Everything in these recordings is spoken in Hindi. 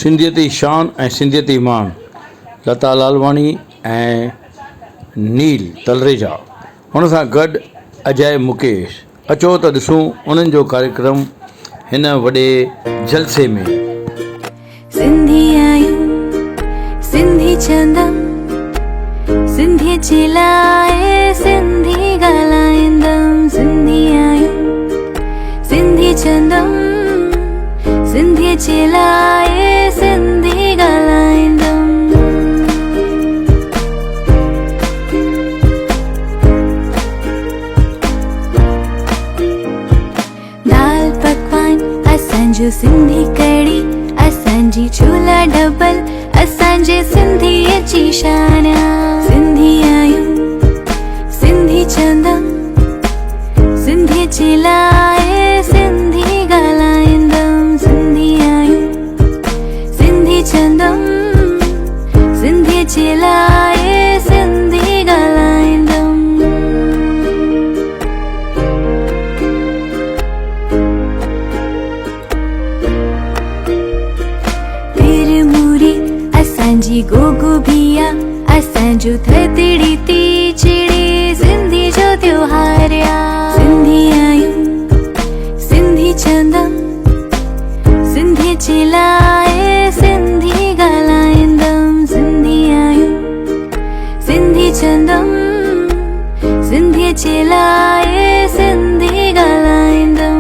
सिंधियती शान ऐं सिंधियती मान लता लालवाणी ऐं नील तलरेजा हुन सां गॾु अजय मुकेश। अचो त ॾिसूं उन्हनि जो कार्यक्रम हिन वॾे जलसे में। सिंधी आहियूं सिंधी चंदम सिंधी चिलाए सिंधी ॻाल्हाईंदम। सिंधी आहियूं सिंधी चंदम सिंधी चिलाए सिंधी ॻाल्हाईंदम। दाल पकवान असांजो सिंधी कढ़ी असांजी छोला डबल असांजे सिंधीअ जी शान। सिंधी आहियूं सिंधी चंदम सिंधी चिलाए सिंधी ॻाल्हाईंदम। सिंधी आहियूं सिंधी चंदम सिंधी चिलाए सिंधी ॻाल्हाईंदम। तिरमूरी असांजी गोगो बिया असांजो थदड़ी तीजड़ी सिंधी जो त्योहार आ। सिंधी आहियूं सिंधी चंदम सिंधी चिलाए सिंधी ॻाल्हाईंदम। सिंधी आहियूं सिंधी चंदम सिंधी चिलाए सिंधी ॻाल्हाईंदम।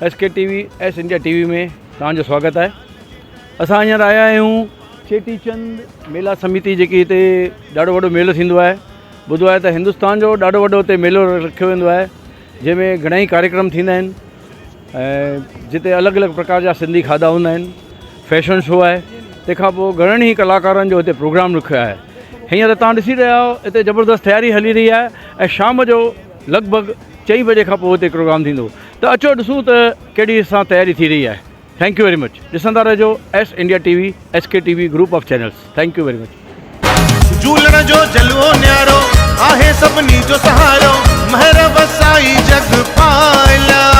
SK TV S India TV में तव्हांजो स्वागत आहे। असां हींअर आया आहियूं चेटीचंद मेला समिति जेकी हिते ॾाढो वॾो मेलो थींदो आहे। ॿुधो आहे त हिंदुस्तान जो ॾाढो वॾो हिते मेलो रखियो वेंदो आहे जंहिंमें घणेई कार्यक्रम थींदा आहिनि ऐं जिते अलॻि अलॻि प्रकार जा सिंधी खाधा हूंदा आहिनि। फैशन शो आहे, तंहिंखां पोइ घणनि ई कलाकारनि जो हिते प्रोग्राम रखियो आहे। हींअर तव्हां ॾिसी रहिया आहियो हिते ज़बरदस्त तयारी हली रही आहे ऐं शाम जो लॻभॻि 4 बजे खां पोइ हिते प्रोग्राम थींदो। त अचो ॾिसूं त कहिड़ी सां तयारी थी रही आहे। Thank you very much. ॾिसंदा रहिजो S India TV SK TV group of channels. Thank you very much. झूलण जो जलवो न्यारो आहे सभिनी जो सहारो महर वसाई जग पाला।